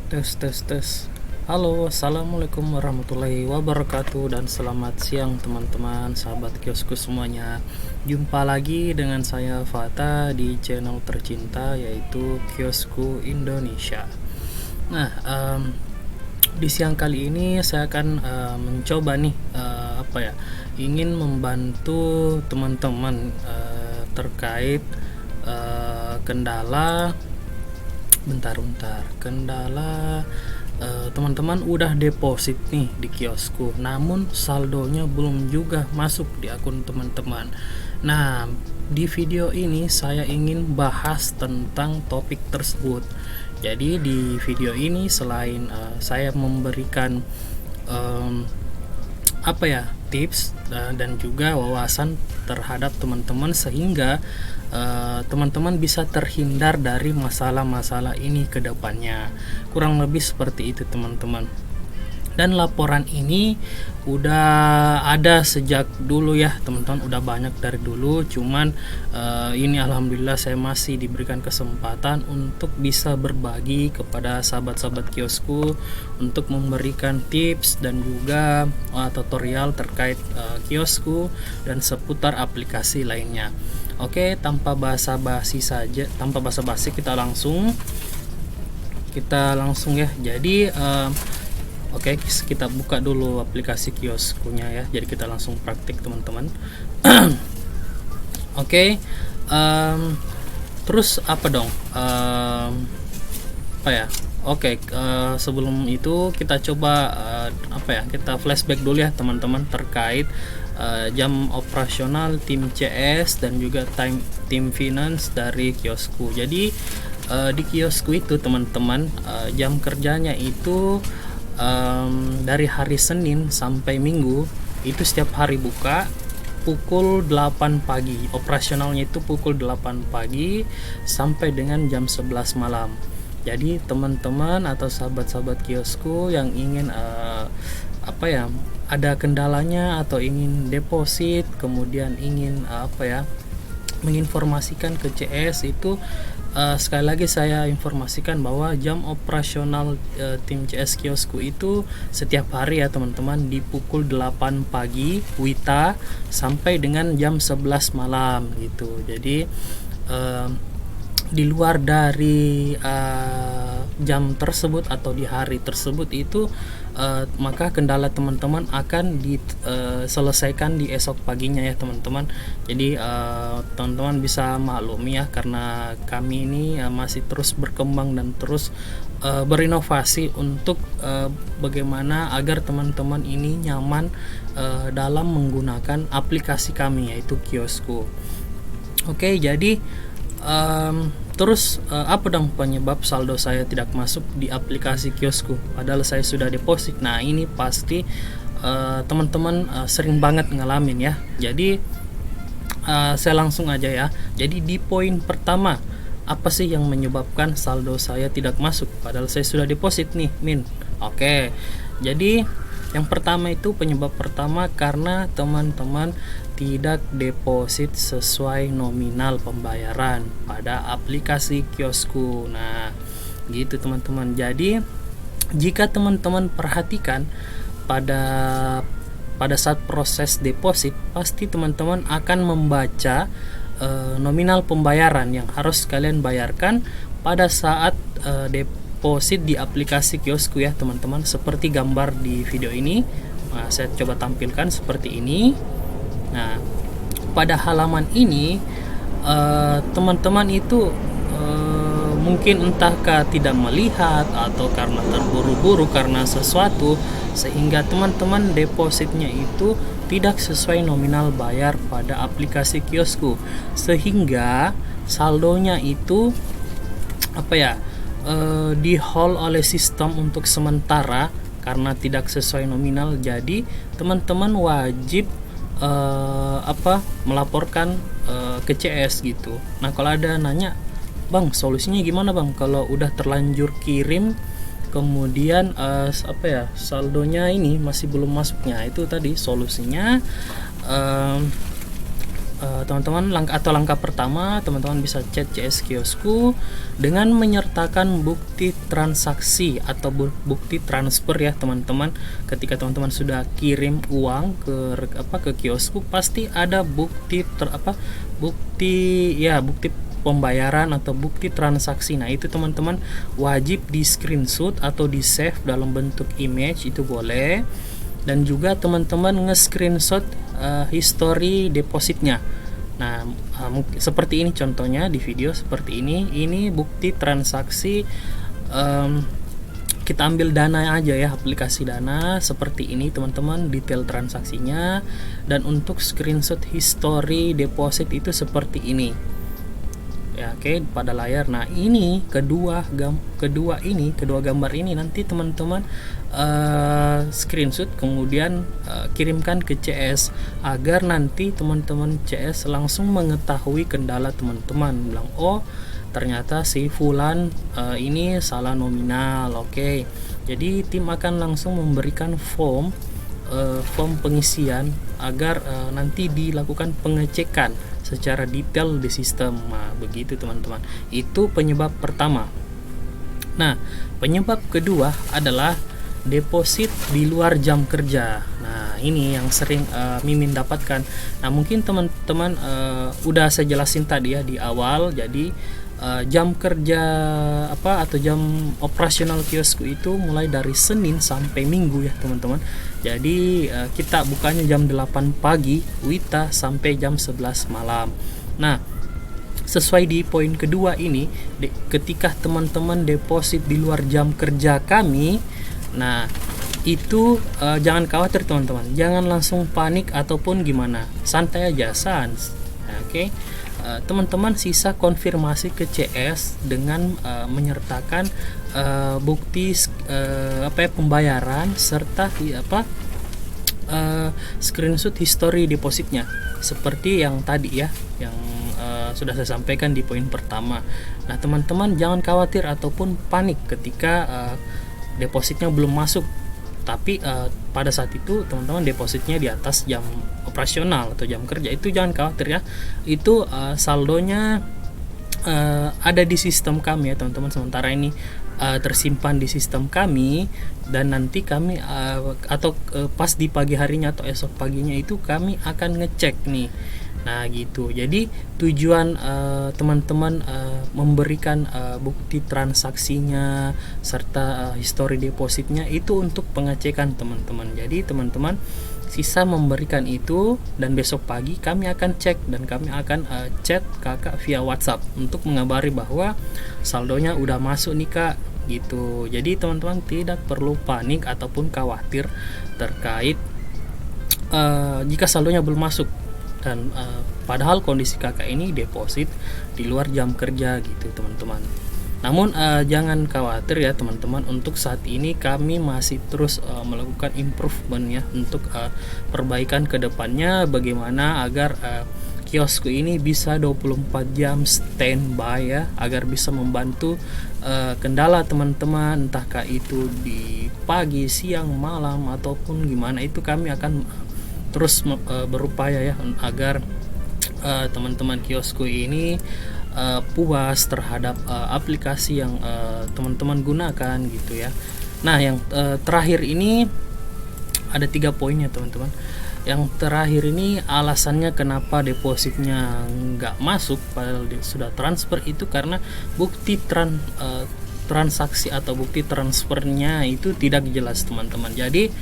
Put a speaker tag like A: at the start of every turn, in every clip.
A: Tes tes tes. Halo, assalamualaikum warahmatullahi wabarakatuh dan selamat siang teman-teman, sahabat kiosku semuanya. Jumpa lagi dengan saya Fata di channel tercinta yaitu Kiosku Indonesia. Nah, di siang kali ini saya akan mencoba nih ingin membantu teman-teman terkait kendala kendala teman-teman udah deposit nih di kiosku, namun saldonya belum juga masuk di akun teman-teman. Nah, di video ini saya ingin bahas tentang topik tersebut. Jadi di video ini selain saya memberikan tips dan juga wawasan terhadap teman-teman sehingga teman-teman bisa terhindar dari masalah-masalah ini ke depannya. Kurang lebih seperti itu teman-teman. Dan laporan ini udah ada sejak dulu ya teman-teman, udah banyak dari dulu, cuman ini alhamdulillah saya masih diberikan kesempatan untuk bisa berbagi kepada sahabat-sahabat kiosku untuk memberikan tips dan juga tutorial terkait kiosku dan seputar aplikasi lainnya. Oke, tanpa basa-basi kita langsung ya. Jadi Oke, kita buka dulu aplikasi kioskunya ya. Jadi kita langsung praktik teman-teman. Oke, terus apa dong? Sebelum itu kita coba kita flashback dulu ya teman-teman terkait jam operasional tim CS dan juga tim finance dari kiosku. Jadi di kiosku itu teman-teman jam kerjanya itu dari hari Senin sampai Minggu itu setiap hari buka pukul 8 pagi. Operasionalnya itu pukul 8 pagi sampai dengan jam 11 malam. Jadi teman-teman atau sahabat-sahabat kiosku yang ingin ada kendalanya atau ingin deposit, kemudian ingin menginformasikan ke CS itu, sekali lagi saya informasikan bahwa jam operasional tim CS kiosku itu setiap hari ya teman-teman di pukul 8 pagi WITA sampai dengan jam 11 malam gitu. Jadi di luar dari jam tersebut atau di hari tersebut itu maka kendala teman-teman akan diselesaikan di esok paginya ya teman-teman. Jadi teman-teman bisa maklumi ya karena kami ini masih terus berkembang dan terus berinovasi untuk bagaimana agar teman-teman ini nyaman dalam menggunakan aplikasi kami yaitu kiosku. Oke, jadi terus apa dong penyebab saldo saya tidak masuk di aplikasi kiosku padahal saya sudah deposit? Nah, ini pasti teman-teman sering banget ngalamin ya. Jadi saya langsung aja ya. Jadi di poin pertama, apa sih yang menyebabkan saldo saya tidak masuk padahal saya sudah deposit nih, Min? Oke. Jadi yang pertama itu, penyebab pertama karena teman-teman tidak deposit sesuai nominal pembayaran pada aplikasi kiosku. Nah, gitu teman-teman. Jadi jika teman-teman perhatikan pada saat proses deposit, pasti teman-teman akan membaca nominal pembayaran yang harus kalian bayarkan pada saat deposit di aplikasi kiosku ya teman-teman, seperti gambar di video ini. Nah, saya coba tampilkan seperti ini. Nah, pada halaman ini teman-teman itu mungkin entahkah tidak melihat atau karena terburu-buru karena sesuatu sehingga teman-teman depositnya itu tidak sesuai nominal bayar pada aplikasi kiosku, sehingga saldonya itu di hold oleh sistem untuk sementara karena tidak sesuai nominal. Jadi teman-teman wajib melaporkan ke CS gitu. Nah, kalau ada nanya, Bang, solusinya gimana Bang kalau udah terlanjur kirim kemudian saldonya ini masih belum masuknya? Itu tadi solusinya teman-teman, langkah pertama, teman-teman bisa chat CS Kiosku dengan menyertakan bukti transaksi atau bukti transfer ya teman-teman. Ketika teman-teman sudah kirim uang ke kiosku, pasti ada bukti bukti pembayaran atau bukti transaksi. Nah, itu teman-teman wajib di screenshot atau di save dalam bentuk image, itu boleh. Dan juga teman-teman nge-screenshot history depositnya. Nah, seperti ini contohnya di video seperti ini. Ini bukti transaksi, kita ambil Dana aja ya, aplikasi Dana seperti ini teman-teman, detail transaksinya. Dan untuk screenshot history deposit itu seperti ini ya, oke, pada layar. Nah, ini kedua gambar ini nanti teman-teman screenshot kemudian kirimkan ke CS agar nanti teman-teman CS langsung mengetahui kendala teman-teman, bilang oh ternyata si fulan ini salah nominal. Oke, jadi tim akan langsung memberikan form pengisian agar nanti dilakukan pengecekan secara detail di sistem. Nah, begitu teman-teman. Itu penyebab pertama. Nah, penyebab kedua adalah deposit di luar jam kerja. Nah, ini yang sering Mimin dapatkan. Nah, mungkin teman-teman udah saya jelasin tadi ya di awal. Jadi jam kerja atau jam operasional kiosku itu mulai dari Senin sampai Minggu ya teman-teman. Jadi kita bukanya jam 8 pagi WITA sampai jam 11 malam. Nah, sesuai di poin kedua ini, ketika teman-teman deposit di luar jam kerja kami, nah itu jangan khawatir teman-teman, jangan langsung panik ataupun gimana, santai aja, sans. Oke. Teman-teman sisa konfirmasi ke CS dengan menyertakan bukti pembayaran serta screenshot history depositnya seperti yang tadi ya, yang sudah saya sampaikan di poin pertama. Nah, teman-teman jangan khawatir ataupun panik ketika depositnya belum masuk. Tapi pada saat itu teman-teman depositnya di atas jam operasional atau jam kerja, itu jangan khawatir ya. Itu saldonya ada di sistem kami ya teman-teman. Sementara ini tersimpan di sistem kami, dan nanti kami pas di pagi harinya atau esok paginya itu kami akan ngecek nih. Nah gitu. Jadi tujuan teman-teman memberikan bukti transaksinya serta histori depositnya itu untuk pengecekan teman-teman. Jadi teman-teman sisa memberikan itu, dan besok pagi kami akan cek dan kami akan chat kakak via WhatsApp untuk mengabari bahwa saldonya udah masuk nih kak gitu. Jadi teman-teman tidak perlu panik ataupun khawatir terkait jika saldonya belum masuk. Dan padahal kondisi kakak ini deposit di luar jam kerja gitu teman-teman. Namun jangan khawatir ya teman-teman, untuk saat ini kami masih terus melakukan improvement ya untuk perbaikan ke depannya, bagaimana agar kiosku ini bisa 24 jam standby ya, agar bisa membantu kendala teman-teman, entahkah itu di pagi, siang, malam ataupun gimana, itu kami akan terus berupaya ya agar teman-teman kiosku ini puas terhadap aplikasi yang teman-teman gunakan gitu ya. Nah, yang terakhir ini ada 3 poinnya teman-teman. Yang terakhir ini alasannya kenapa depositnya nggak masuk padahal sudah transfer, itu karena bukti transaksi atau bukti transfernya itu tidak jelas teman-teman. Jadi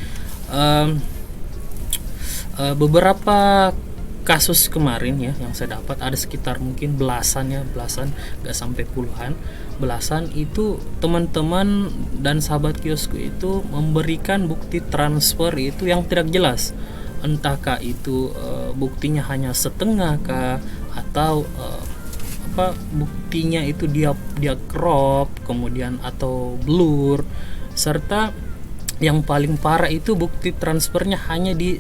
A: beberapa kasus kemarin ya yang saya dapat, ada sekitar mungkin belasan nggak sampai puluhan, belasan itu teman-teman dan sahabat kiosku itu memberikan bukti transfer itu yang tidak jelas, entahkah itu buktinya hanya setengah kah, atau buktinya itu dia crop kemudian atau blur, serta yang paling parah itu bukti transfernya hanya di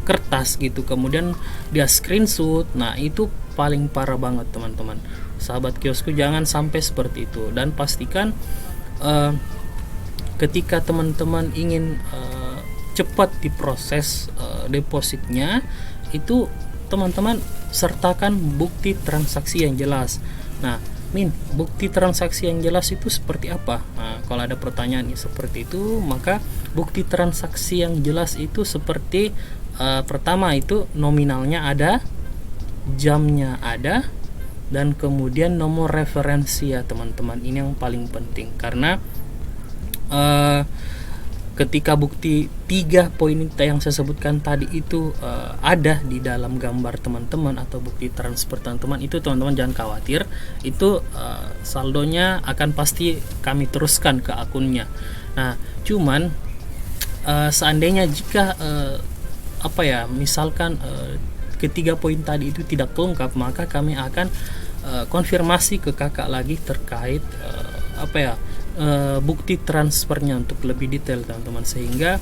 A: kertas gitu, kemudian dia screenshot. Nah itu paling parah banget teman-teman. Sahabat kiosku jangan sampai seperti itu, dan pastikan ketika teman-teman ingin cepat diproses depositnya, itu teman-teman sertakan bukti transaksi yang jelas. Nah, Min, bukti transaksi yang jelas itu seperti apa? Nah, kalau ada pertanyaan seperti itu, maka bukti transaksi yang jelas itu seperti pertama itu nominalnya ada, jamnya ada, dan kemudian nomor referensi ya teman-teman. Ini yang paling penting karena ketika bukti 3 poin yang saya sebutkan tadi itu ada di dalam gambar teman-teman atau bukti transfer teman-teman, itu teman-teman jangan khawatir, itu saldonya akan pasti kami teruskan ke akunnya. Nah, cuman seandainya jika misalkan ketiga poin tadi itu tidak lengkap, maka kami akan konfirmasi ke kakak lagi terkait bukti transfernya untuk lebih detail teman-teman, sehingga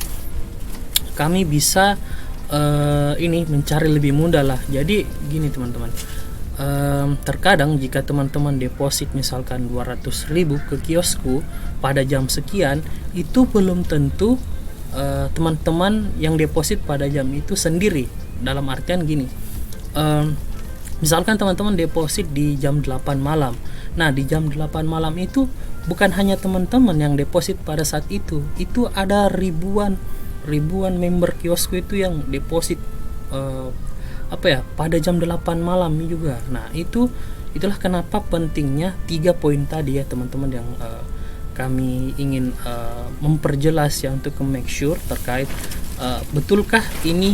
A: kami bisa mencari lebih mudah lah. Jadi gini teman-teman, terkadang jika teman-teman deposit misalkan 200.000 ke kiosku pada jam sekian, itu belum tentu teman-teman yang deposit pada jam itu sendiri. Dalam artian gini, misalkan teman-teman deposit di jam 8 malam. Nah, di jam 8 malam itu bukan hanya teman-teman yang deposit pada saat itu ada ribuan member kiosku itu yang deposit pada jam 8 malam juga. Nah, itulah kenapa pentingnya 3 poin tadi ya teman-teman, yang kami ingin memperjelas ya, untuk make sure terkait betulkah ini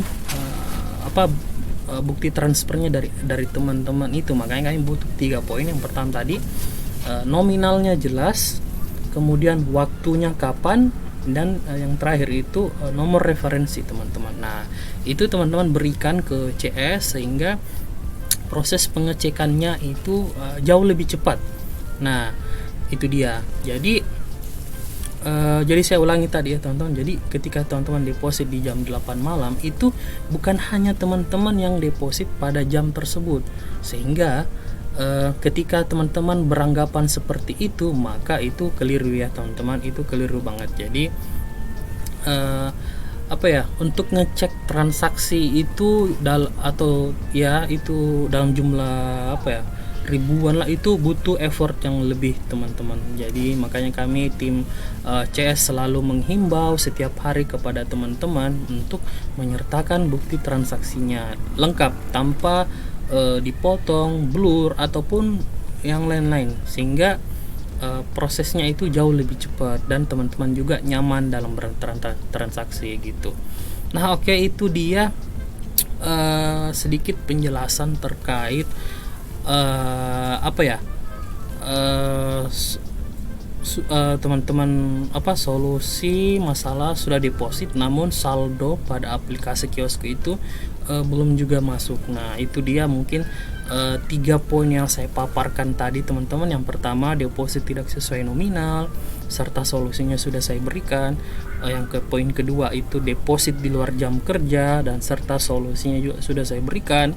A: bukti transfernya dari teman-teman itu. Makanya kami butuh 3 poin. Yang pertama tadi nominalnya jelas, kemudian waktunya kapan, dan yang terakhir itu nomor referensi teman-teman. Nah, itu teman-teman berikan ke CS sehingga proses pengecekannya itu jauh lebih cepat. Nah, itu dia. Jadi saya ulangi tadi ya teman-teman. Jadi ketika teman-teman deposit di jam 8 malam, itu bukan hanya teman-teman yang deposit pada jam tersebut, sehingga ketika teman-teman beranggapan seperti itu, maka itu keliru ya teman-teman, itu keliru banget. Jadi untuk ngecek transaksi itu itu dalam jumlah ribuan lah, itu butuh effort yang lebih teman-teman. Jadi makanya kami tim CS selalu menghimbau setiap hari kepada teman-teman untuk menyertakan bukti transaksinya lengkap tanpa dipotong, blur ataupun yang lain-lain, sehingga prosesnya itu jauh lebih cepat dan teman-teman juga nyaman dalam bertransaksi gitu. Nah, oke, itu dia sedikit penjelasan terkait teman-teman solusi masalah sudah deposit namun saldo pada aplikasi kiosku itu belum juga masuk. Nah, itu dia mungkin 3 poin yang saya paparkan tadi teman-teman. Yang pertama, deposit tidak sesuai nominal serta solusinya sudah saya berikan. Yang poin kedua itu deposit di luar jam kerja dan serta solusinya juga sudah saya berikan.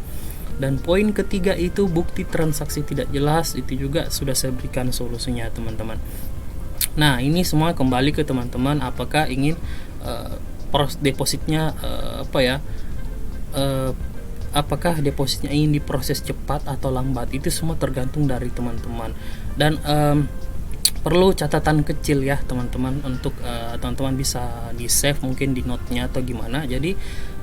A: Dan poin ketiga itu bukti transaksi tidak jelas, itu juga sudah saya berikan solusinya teman-teman. Nah, ini semua kembali ke teman-teman apakah ingin depositnya apakah depositnya ingin diproses cepat atau lambat. Itu semua tergantung dari teman-teman. Dan perlu catatan kecil ya teman-teman, untuk teman-teman bisa di save mungkin di note-nya atau gimana. Jadi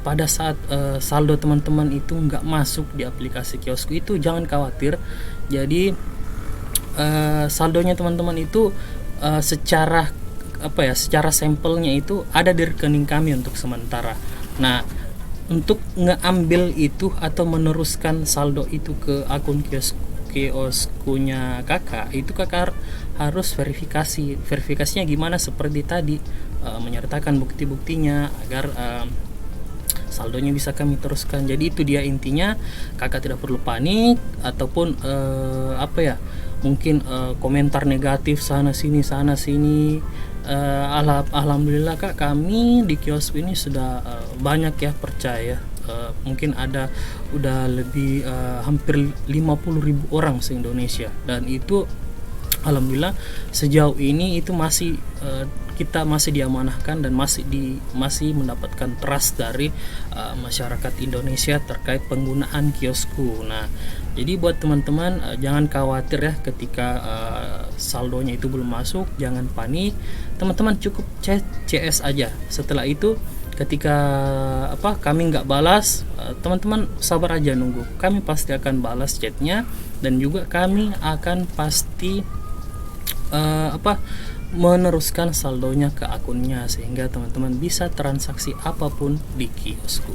A: pada saat saldo teman-teman itu nggak masuk di aplikasi kiosku, itu jangan khawatir. Jadi saldonya teman-teman itu secara sampelnya itu ada di rekening kami untuk sementara. Nah, untuk ngeambil itu atau meneruskan saldo itu ke akun kioskunya kakak, itu kakak harus verifikasinya gimana, seperti tadi menyertakan bukti-buktinya agar saldonya bisa kami teruskan. Jadi itu dia intinya, kakak tidak perlu panik ataupun mungkin komentar negatif sana sini. Alhamdulillah kak, kami di kios ini sudah banyak ya percaya. Mungkin udah lebih hampir 50.000 orang se-Indonesia, dan itu Alhamdulillah sejauh ini itu masih kita masih diamanahkan dan masih mendapatkan trust dari masyarakat Indonesia terkait penggunaan kiosku. Nah, jadi buat teman-teman jangan khawatir ya ketika saldonya itu belum masuk, jangan panik. Teman-teman cukup chat CS aja. Setelah itu ketika kami nggak balas, teman-teman sabar aja nunggu. Kami pasti akan balas chatnya, dan juga kami akan pasti meneruskan saldonya ke akunnya sehingga teman-teman bisa transaksi apapun di kiosku.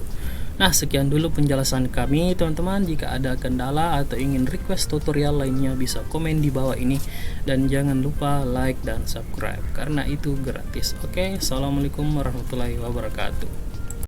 A: Nah, sekian dulu penjelasan kami teman-teman. Jika ada kendala atau ingin request tutorial lainnya bisa komen di bawah ini, dan jangan lupa like dan subscribe karena itu gratis. Oke, assalamualaikum warahmatullahi wabarakatuh.